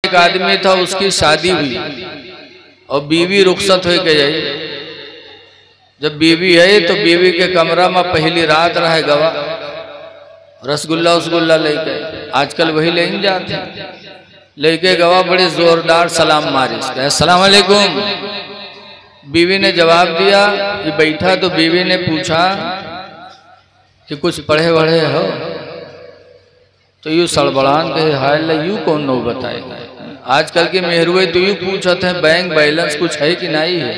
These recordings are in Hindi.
एक आदमी था, उसकी शादी हुई और बीवी रुखसत हो के आई। जब बीवी आई तो बीवी के कमरा में पहली रात रहे गवा, रसगुल्ला उसगुल्ला लेके, आजकल वही लेने जाते, लेके गवा बड़े जोरदार सलाम मारी, अस्सलाम वालेकुम। बीवी ने जवाब दिया कि बैठा, तो बीवी ने पूछा कि कुछ पढ़े वढ़े हो? तो यू सड़बड़ान कहे हाय ला यू कौन नो बताएगा, आजकल के मेहरुए तो यू पूछते हैं बैंक बैलेंस कुछ है कि नहीं है,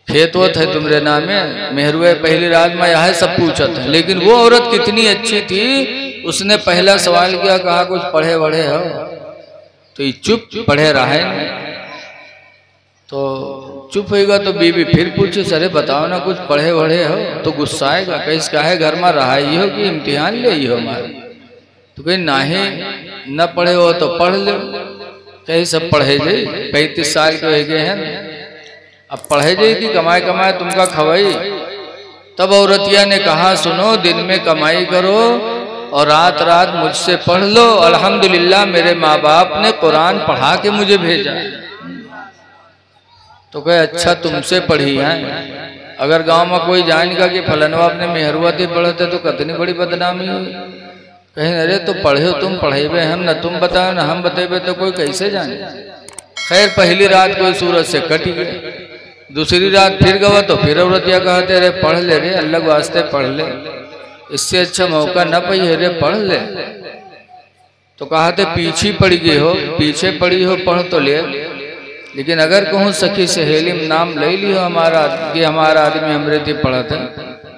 खेत वत है तुम्हारे नामे, मेहरुए पहली रात में यह सब पूछते हैं। लेकिन वो औरत कितनी अच्छी थी, उसने पहला सवाल किया, कहा कुछ पढ़े वढ़े हो? तो ये चुप, पढ़े रहे नहीं। तो चुप होगा तो बीवी फिर पूछे, सरे बताओ ना कुछ पढ़े वढ़े हो? तो गुस्सा आएगा, कैसे काहे घर में रहा हो कि इम्तिहान ले हो हमारे? तो कहीं नाही न पढ़े हो तो पढ़ लो, कहीं सब पढ़े जाए, 35 साल के हो गए हैं, अब पढ़े जाए कि कमाए कमाए तुमका खवाई। तब औरतिया ने कहा, सुनो, दिन में कमाई करो और रात रात मुझसे पढ़ लो। अल्हम्दुलिल्लाह मेरे माँ बाप ने कुरान पढ़ा के मुझे भेजा। तो कहे अच्छा तुमसे पढ़ी है, अगर गांव में कोई जानेगा कि फलनवा अपने मेहरुआ थे पढ़ते तो कितनी बड़ी बदनामी हुई। कहीं अरे तो पढ़े हो तुम, पढ़ेबे हम, न तुम बताओ न हम बतेबे तो कोई कैसे जाने। खैर पहली रात कोई सूरज से कटी गई, दूसरी रात फिर गवा तो फिर औरतिया कहते अरे पढ़ ले रे, अल्लाह के वास्ते पढ़ ले, इससे अच्छा मौका न पाई रे, पढ़ ले। तो कहते पीछे पड़ गई हो, पीछे पड़ी हो, पढ़ तो ले, लेकिन अगर कहूँ सखी सहेली में नाम ले लियो हमारा कि हमारा आदमी हमरे थी पढ़ते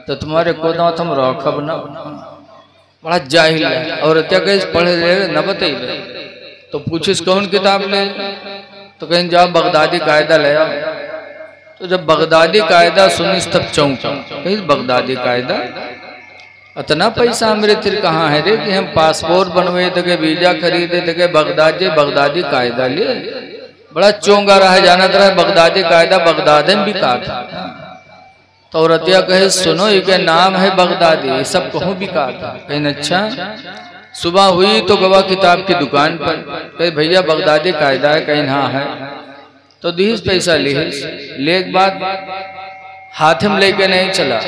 तो तुम्हारे को तुम रौखब न, बड़ा जाहिल है। और क्या कहे पढ़े ले न बताइए। तो पूछिस कौन किताब ले? तो कहीं जाओ बगदादी कायदा ले आओ। तो जब बगदादी कायदा सुनिस तब चौंका, कहीं बगदादी कायदा, इतना पैसा हमरे तिर कहाँ है रे कि हम पासपोर्ट बनवे थे, वीजा खरीदे थे, बगदादी कायदा ले। बड़ा चोंगा रहा, जाना रहा बगदादी कायदा बगदाद में भी कहा था। तो औरतिया कहे सुनो, ये नाम है बगदादी, ये सब कहूँ भी कहा था। कहीं अच्छा। सुबह हुई तो गवा किताब की दुकान पर, कहे भैया बगदादी कायदा है? कहीं हाँ है। तो दीस पैसा ले एक बात हाथ में लेके नहीं चला,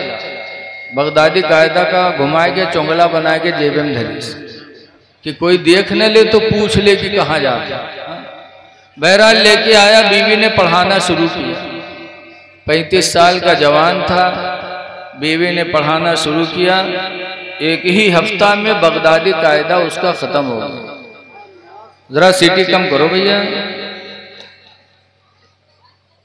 बगदादी कायदा का घुमा के चोंगला बना के जेब में धरी कि कोई देख न ले तो पूछ ले कि कहाँ जाता। बहरहाल लेके आया, बीवी ने पढ़ाना शुरू किया। 35 साल का जवान था, बीवी ने पढ़ाना शुरू किया। एक ही हफ्ता में बगदादी कायदा उसका खत्म हो गया। जरा सीटी कम करो भैया।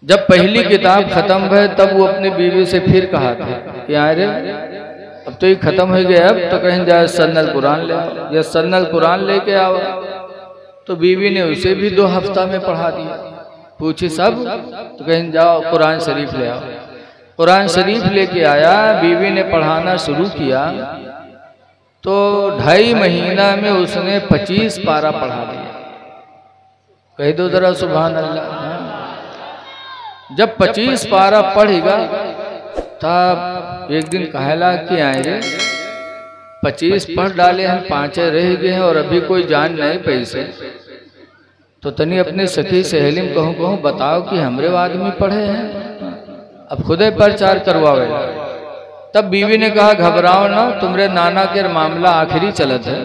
जब पहली किताब खत्म हुई तब वो अपनी बीवी से फिर कहा था कि अरे अब तो ये खत्म हो गया, अब तो कहीं जाए सन्नल कुरान ले आओ, या सन्नल कुरान लेके आओ। तो बीवी ने उसे भी 2 हफ्ता में पढ़ा दिया। पूछी सब? तो कहीं जाओ कुरान शरीफ ले आओ। कुरान शरीफ लेके आया, बीवी ने पढ़ाना शुरू किया तो 2.5 महीना में उसने 25 पारा पढ़ा दिया। कह दो जरा सुभान अल्लाह। जब 25 पारा पढ़ेगा तब एक दिन कहला कि आए रे 25 पढ़ डाले हम, 5 रह गए हैं और अभी कोई जान नहीं पैसे। तो तनी अपने सखी सहेली में कहूँ बताओ कि हमरे आदमी पढ़े हैं, अब खुदे प्रचार करवावे। तब बीवी ने कहा घबराओ ना, तुम्हारे नाना के मामला आखिरी चलत है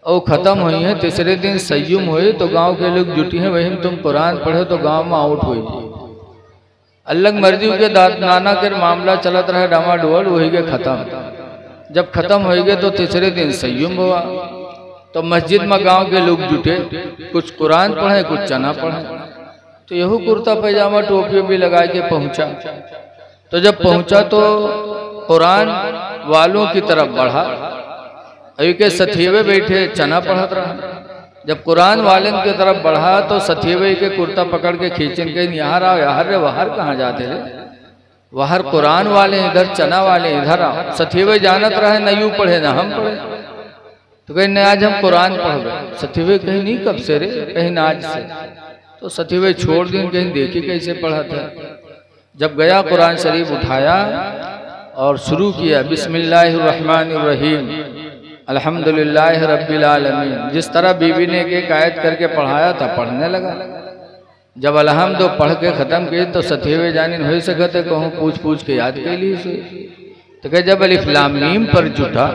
और खत्म हुई है। तीसरे दिन संयुम हुए तो गांव के लोग जुटी हैं, वही तुम कुरान पढ़े तो गांव में आउट हुई। अल्लाह मर्जी के नाना के मामला चलत रहे डामाडोल, वही के खत्म। जब खत्म हो गए तो तीसरे दिन संयुम हुआ तो मस्जिद में गांव के लोग जुटे, कुछ कुरान पढ़े कुछ चना पढ़े। तो यहू कुर्ता पैजामा टोपी भी लगा के पहुंचा। तो जब पहुंचा तो कुरान वालों की तरफ बढ़ा, अभी के सथीवे बैठे चना पढ़त रहा। जब कुरान वाले की तरफ बढ़ा तो सथीवे के कुर्ता पकड़ के खींचन के यहाँ आओ, यहाँ रे बाहर कहाँ जाते रे, बाहर कुरान वाले इधर, चना वाले इधर आओ। सथीवे जानत रहे न यूं पढ़े न हम पढ़े। तो कहीं न आज हम कुरान पढ़ गए। सथीवे कहीं नहीं कब से रे, कहीं न आज से। तो सथीवे छोड़ दिन, कहीं देखी कैसे पढ़ा था। जब गया कुरान शरीफ उठाया और शुरू किया बिस्मिल्लाहिर्रहमानिर्रहीम, अल्हम्दुलिल्लाह रब्बिल आलमीन। जिस तरह बीवी ने एक आयत करके पढ़ाया था, पढ़ने लगा। जब अलहम्दो पढ़ के ख़त्म किए तो सतीवे जानिन हो सकते कहूँ पूछ पूछ के याद के लिए से। तो कह जब अलिफ लाम मीम पर जुटा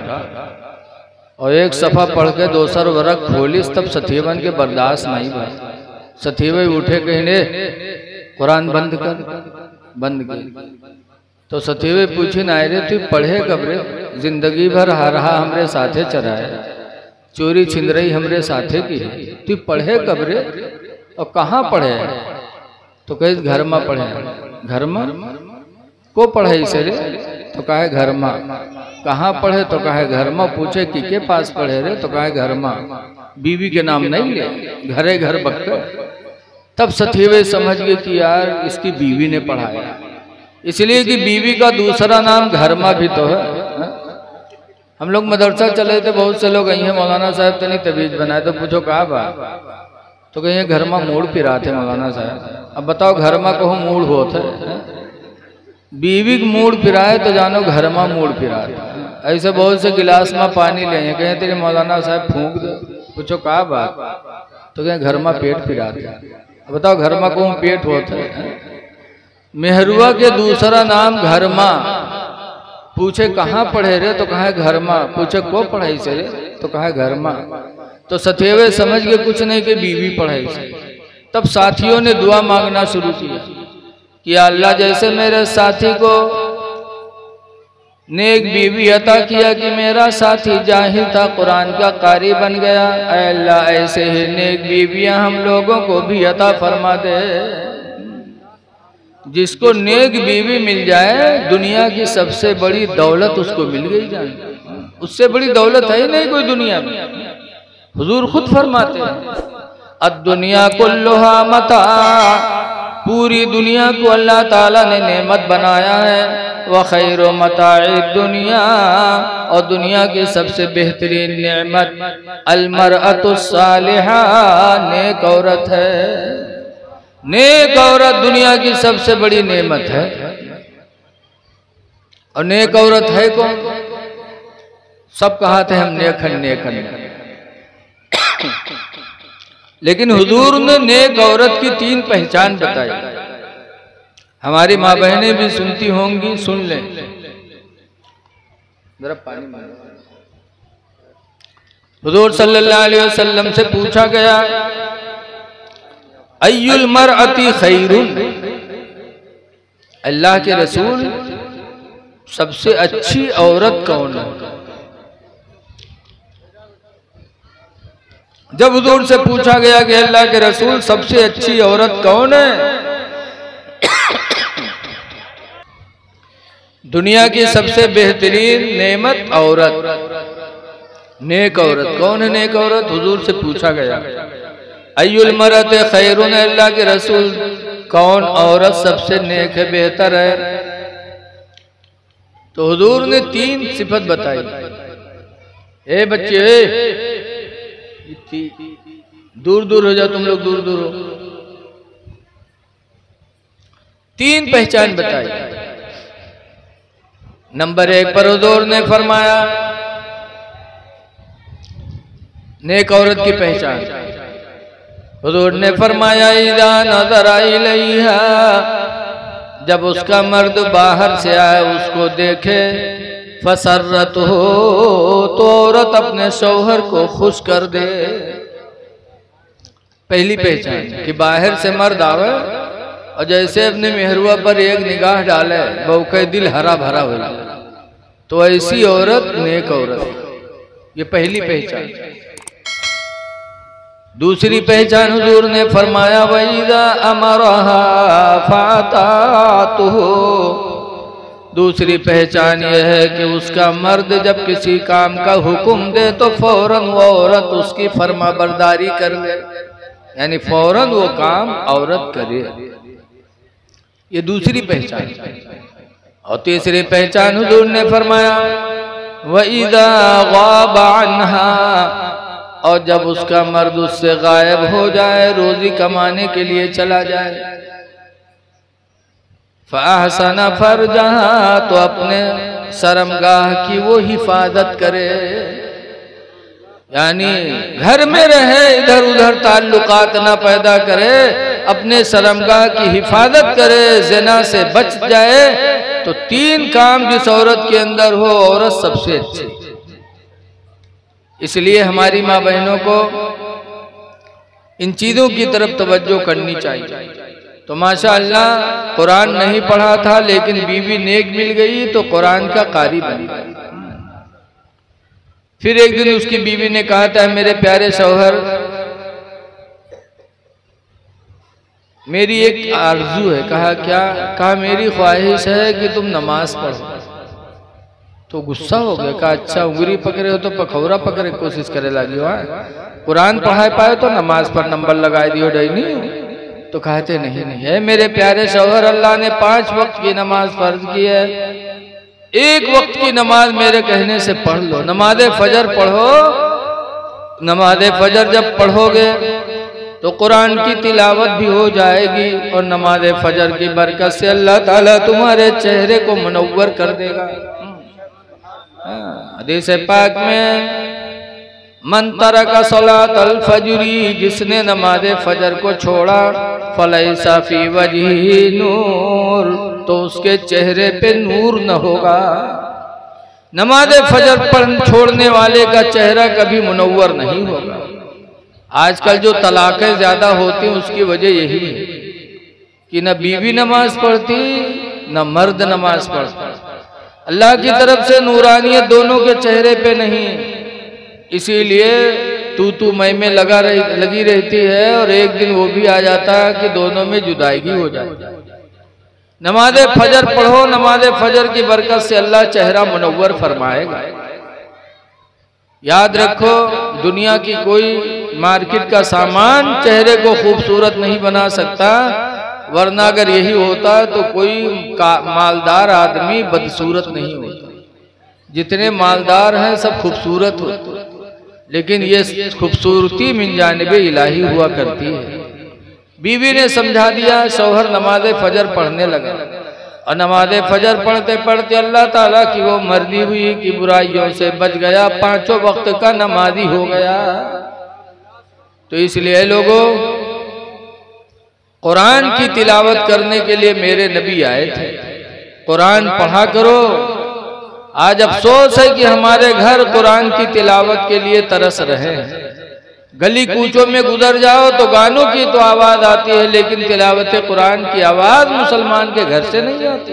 और एक सफ़ा पढ़ के दोसर वरक खोलिस तब सतीवन के बर्दाश्त नहीं भाई। सतीवे उठे कहने कुरान बंद कर, बंद कर। तो सतीवे पूछे नायरे तू पढ़े कब रे? जिंदगी भर हरहा हमरे साथे चराए, चोरी छिंदरई हमरे साथे की, तू पढ़े कब रे और कहाँ पढ़े? तो कहे घर में पढ़े। घर में को पढ़े इसे रे? तो कहे घर में। कहाँ पढ़े? तो कहे घर में। पूछे कि के पास पढ़े रे? तो कहे घर में। बीवी के नाम नहीं ले, घरे घर बक्कर। तब सतीवे समझ गए कि यार इसकी बीवी ने पढ़ाया, इसलिए कि बीवी का दूसरा नाम घर में भी तो है। हम लोग मदरसा चले थे, बहुत से लोग आई मौलाना साहब तो नहीं तबीज बनाए। तो पूछो कहा बात? तो कहीं घर में मूड पिरा थे मौलाना साहब। अब बताओ घर में कहूँ मूड होता है, बीवी का मूड पिराए तो जानो घर में मूड पिरा। ऐसे बहुत से गिलास में पानी ले कहे तेरे मौलाना साहब फूंक दो। पूछो कहा बात? तो कहें घर में पेट पिराते। बताओ घर में कहूँ पेट होता है। मेहरुआ के दूसरा नाम घर माँ। पूछे कहाँ पढ़े रे? तो कहा घर माँ। पूछे को पढ़ाई से रे? तो कहा घर माँ। तो सतीवे समझ के कुछ नहीं कि बीवी पढ़ाई से। तब साथियों ने दुआ मांगना शुरू किया कि अल्लाह जैसे मेरे साथी को नेक बीवी अता किया कि मेरा साथी जाहिल था कुरान का कारी बन गया, अल्लाह ऐसे ही नेक बीवियां हम लोगों को भी अता फरमा दे। जिसको नेक बीवी मिल जाए दुनिया की सबसे बड़ी दौलत उसको मिल गई जान। उससे बड़ी दौलत है ही नहीं कोई दुनिया में। हुजूर खुद फरमाते हैं अद्दुनिया कुल्लुहा मता, पूरी दुनिया को अल्लाह ताला ने नेमत बनाया है। व खैरो मताए दुनिया, और दुनिया की सबसे बेहतरीन नेमत अलमरअतुस सालिहा, नेक औरत है। नेक औरत दुनिया की सबसे बड़ी नेमत है। और नेक औरत है कौन? सब कहा थे हम नेखन नेखन, लेकिन हुजूर ने नेक औरत की 3 पहचान बताई। हमारी माँ बहनें भी सुनती होंगी, सुन लें जरा पानी मांगो। हुजूर सल्लल्लाहु अलैहि वसल्लम से पूछा गया अय्युल मरअती खैरुन, अल्लाह के रसूल सबसे अच्छी औरत कौन है? जब हुजूर से पूछा गया कि अल्लाह के रसूल सबसे अच्छी औरत कौन है, दुनिया की सबसे बेहतरीन नेमत औरत, नेक औरत कौन है? नेक औरत हुजूर से पूछा गया अय्युल मरअत खैरुन, अल्लाह के रसूल कौन औरत सबसे नेक है, बेहतर है? तो हुजूर ने 3 सिफत बताई। ए बच्चे दूर दूर हो जाओ, तुम लोग दूर दूर हो। 3 पहचान बताई। नंबर 1 पर हुजूर ने फरमाया नेक औरत की पहचान। हुजूर ने फरमाया इज़ा नज़रा इलैहा, जब उसका मर्द बाहर से आए उसको देखे, फसर्रत हो, तो औरत अपने शौहर को खुश कर दे। पहली पहचान कि बाहर से मर्द आवे और जैसे अपने मेहरुआ पर एक निगाह डाले बौके दिल हरा भरा हो जाए, तो ऐसी औरत नेक औरत। ये पहली पहचान। दूसरी पहचान हुजूर ने फरमाया वइज़ा अमरहा फातातुहु, दूसरी पहचान यह है कि उसका मर्द जब किसी काम का हुक्म दे तो फौरन वो औरत उसकी फर्मा बरदारी कर ले, यानी फौरन वो काम औरत करे। ये दूसरी पहचान। और तीसरी पहचान हुजूर ने फरमाया वइज़ा गाबा अन्हा, और जब उसका मर्द उससे गायब हो जाए, रोजी कमाने के लिए चला जाए, फ़अहसन फरजहा, तो अपने शर्मगाह की वो हिफाजत करे। यानी घर में रहे, इधर उधर ताल्लुकात ना पैदा करे, अपने शर्मगाह की हिफाजत करे, ज़िना से बच जाए, तो 3 काम जिस औरत के अंदर हो, औरत सबसे अच्छी। इसलिए हमारी माँ बहनों को इन चीजों की तरफ तवज्जो करनी चाहिए। तो माशाअल्लाह कुरान नहीं पढ़ा था लेकिन बीवी नेक मिल गई तो कुरान का कारी बन गई। फिर एक दिन उसकी बीवी ने कहा था, मेरे प्यारे शौहर, मेरी एक आरजू है। कहा क्या? कहा मेरी ख्वाहिश है कि तुम नमाज पढ़ो। तो गुस्सा हो गया। कहा अच्छा, उंगली पकड़े हो तो पखौरा पकड़े कोशिश करे लगी हो, कुरान पढ़ा पाए तो नमाज पर नंबर लगा दियो डैनी। तो कहते नहीं है मेरे प्यारे शौहर, अल्लाह ने 5 वक्त की नमाज फर्ज की है, 1 वक्त की नमाज मेरे कहने से पढ़ लो। नमाज फजर पढ़ो। नमाज फजर जब पढ़ोगे तो कुरान की तिलावत भी हो जाएगी और नमाज फजर की बरकत से अल्लाह ताला तुम्हारे चेहरे को मुनव्वर कर देगा। हदीस पाक में मन तरका सलातल फजरी, जिसने नमाज फजर को छोड़ा, फलैसा फी वजही नूर, तो उसके चेहरे पे नूर न होगा। नमाज फजर छोड़ने वाले का चेहरा कभी मुनव्वर नहीं होगा। आजकल जो तलाकें ज्यादा होती हैं उसकी वजह यही है कि न बीवी नमाज पढ़ती न मर्द नमाज पढ़ता। अल्लाह की तरफ से नूरानियत दोनों के चेहरे पे नहीं, इसीलिए तू मैं लगी रहती है और एक दिन वो भी आ जाता है कि दोनों में जुदाई हो जाती है। नमाज फजर पढ़ो, नमाज फजर की बरकत से अल्लाह चेहरा मुनव्वर फरमाएगा। याद रखो, दुनिया की कोई मार्केट का सामान चेहरे को खूबसूरत नहीं बना सकता, वरना अगर यही होता तो कोई मालदार आदमी बदसूरत नहीं होता। जितने मालदार हैं सब खूबसूरत होते, लेकिन ये खूबसूरती मिन जानिबे इलाही हुआ करती है। बीवी ने समझा दिया, शौहर नमाज फजर पढ़ने लगा और नमाज फजर पढ़ते पढ़ते अल्लाह ताला की वो मर्जी हुई कि बुराइयों से बच गया, 5 वक्त का नमाजी हो गया। तो इसलिए लोगों, कुरान की तिलावत करने के लिए मेरे नबी आए थे। कुरान पढ़ा करो। आज अफसोस है कि हमारे घर कुरान की तिलावत के लिए तरस रहे हैं। गली कूचों में गुजर जाओ तो गानों की तो आवाज आती है, लेकिन तिलावत कुरान की आवाज मुसलमान के घर से नहीं आती।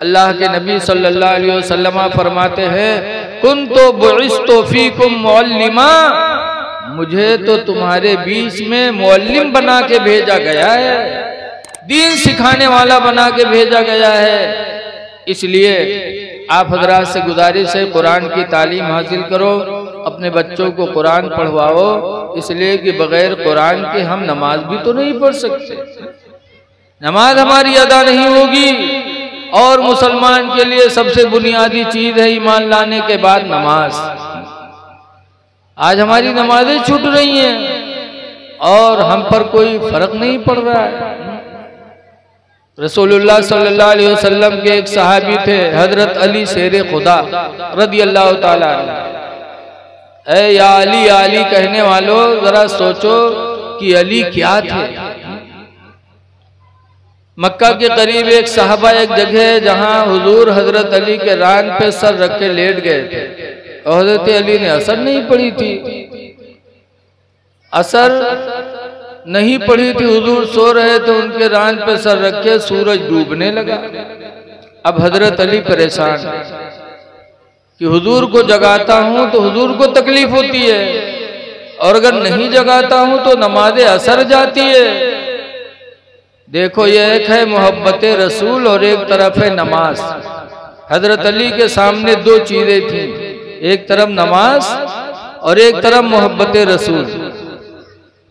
अल्लाह के नबी सल्लल्लाहु अलैहि वसल्लम फरमाते हैं, कुन्तु बुइस्तु फीकुम मुअल्लिमा, मुझे तो तुम्हारे बीच में मुअल्लिम बना के भेजा गया है, दीन सिखाने वाला बना के भेजा गया है। इसलिए आप हजरात से गुजारिश है, कुरान की तालीम हासिल करो, अपने बच्चों को कुरान पढ़वाओ, इसलिए कि बगैर कुरान के हम नमाज भी तो नहीं पढ़ सकते, नमाज हमारी अदा नहीं होगी। और मुसलमान के लिए सबसे बुनियादी चीज है ईमान लाने के बाद नमाज। आज हमारी नमाजें छूट रही हैं और हम पर कोई फर्क नहीं पड़ रहा है। रसूलुल्लाह सल्लल्लाहु अलैहि वसल्लम के एक सहाबी थे, हजरत अली शेर खुदा रदी अल्लाह ताला। ऐ या अली कहने वालों, जरा सोचो कि अली क्या थे। मक्का के करीब एक साहबा एक जगह है जहां हुजूर हजरत अली के रान पे सर रख के लेट गए थे और हजरत अली ने असर नहीं पड़ी थी। असर नहीं पड़ी थी, हुजूर सो रहे थे, उनके रान पे सर रख के सूरज डूबने लगा। अब हजरत अली परेशान कि हुजूर को जगाता हूं तो हुजूर को तकलीफ होती है और अगर नहीं जगाता हूं तो नमाज असर जाती है। देखो, ये एक है मोहब्बत रसूल और एक तरफ है नमाज। हजरत अली के सामने 2 चीजें थी, एक तरफ नमाज और एक तरफ मोहब्बत रसूल,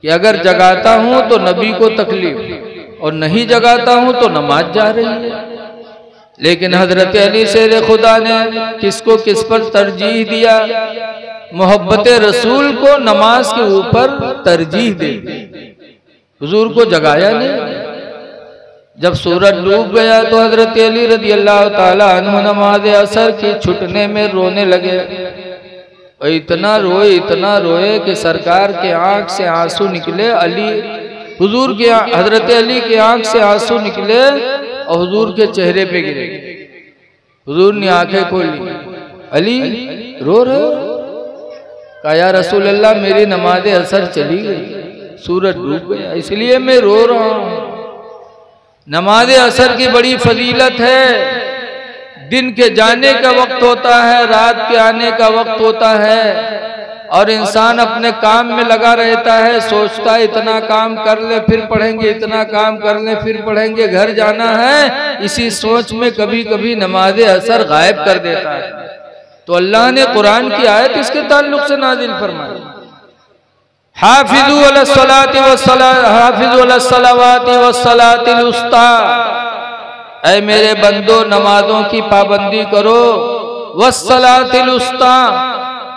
कि अगर जगाता हूं तो नबी को तकलीफ और नहीं जगाता हूं तो नमाज जा रही है। लेकिन हजरत अली शेर खुदा ने किसको किस पर तरजीह दिया? मोहब्बत रसूल को नमाज के ऊपर तरजीह दे दी, हुजूर को जगाया नहीं। जब सूरज डूब गया तो हजरत अली रदी अल्लाह ताला अन्हु नमाज असर की छुटने में रोने लगे। और इतना रोए कि सरकार के आंख से आंसू निकले। अली हुजूर के हजरत अली के आंख से आंसू निकले और हुजूर के चेहरे पे गिरे। हुजूर ने आंखें खोली, अली रो रहे हो? कहा या रसूल अल्लाह मेरी नमाज असर चली गई, सूरज डूब गया, इसलिए मैं रो रहा हूं। नमाज असर की बड़ी फजीलत है। दिन के जाने का वक्त होता है, रात के आने का वक्त होता है, और इंसान अपने काम में लगा रहता है, सोचता है इतना काम कर ले फिर पढ़ेंगे, इतना काम कर ले फिर पढ़ेंगे, घर जाना है। इसी सोच में कभी कभी नमाज असर गायब कर देता है। तो अल्लाह ने कुरान की आयत इसके ताल्लुक से नाजिल फरमाई, हाफिजू अलस्सलाति वस्सलातिल उस्ता, ऐ मेरे बंदो नमाजों की पाबंदी करो, वस्सलातिल उस्ता,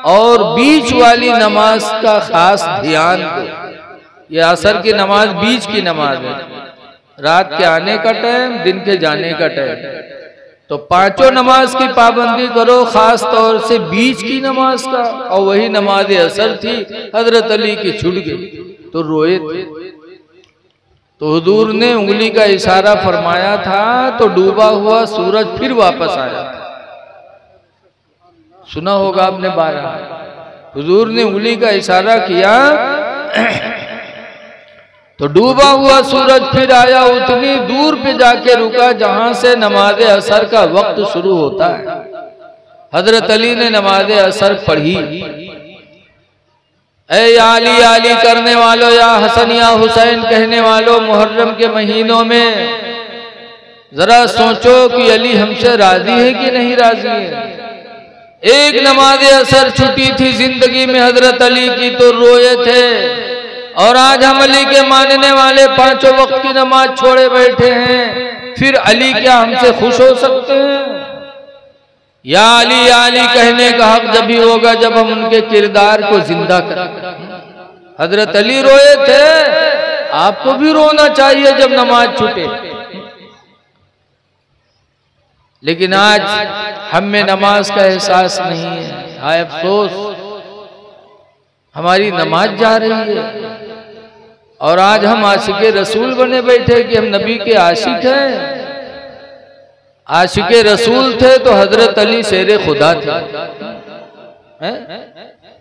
और बीच वाली नमाज का खास ध्यान दो। ये असर की नमाज बीच की नमाज है, रात के आने का टाइम, दिन के जाने का टाइम। तो पांचों नमाज की पाबंदी करो, खास तौर से बीच की नमाज का। और वही नमाज असर थी, हजरत अली की छूट गई तो रोए थे। तो हुजूर ने उंगली का इशारा फरमाया था तो डूबा हुआ सूरज फिर वापस आया। सुना होगा आपने 12। हुजूर ने उंगली का इशारा किया तो डूबा हुआ सूरज फिर आया, उतनी दूर पे जाके रुका जहां से नमाज असर का वक्त शुरू होता है। हजरत अली ने नमाज असर पढ़ी। ऐ या अली करने वालों, या हसन या हुसैन कहने वालों, मुहर्रम के महीनों में जरा सोचो कि अली हमसे राजी है कि नहीं राजी है। एक नमाज असर छुट्टी थी जिंदगी में हजरत अली की तो रोए थे, और आज हम अली के मानने वाले पांचों वक्त की नमाज छोड़े बैठे हैं, फिर अली क्या हमसे खुश हो सकते हैं? या अली कहने का हक जब भी होगा जब हम उनके किरदार को जिंदा करें। हजरत अली रोए थे, आपको भी रोना चाहिए जब नमाज छूटे। लेकिन आज हम में नमाज का एहसास नहीं है। हाय अफसोस, हमारी नमाज जा रही है और आज हम आशिके रसूल बने बैठे कि हम नबी के आशिक हैं। आशिके रसूल थे तो हजरत अली शेरे खुदा थे,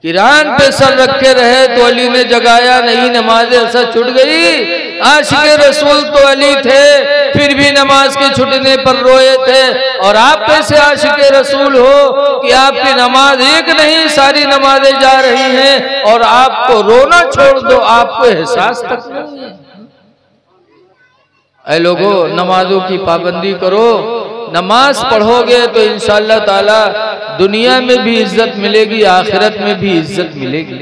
किरान पे सर रखे रहे तो अली ने जगाया नहीं, नमाज असर छूट गई। आशिके रसूल तो अली थे, फिर भी नमाज के छूटने पर रोए थे। और आप कैसे आशिके रसूल हो कि आपकी नमाज एक नहीं सारी नमाजें जा रही हैं और आपको रोना छोड़ दो, आपको एहसास तक नहीं है। ऐ लोगों, नमाजों की पाबंदी करो। नमाज पढ़ोगे तो इंशाअल्लाह ताला दुनिया में भी इज्जत मिलेगी, आखिरत में भी इज्जत मिलेगी।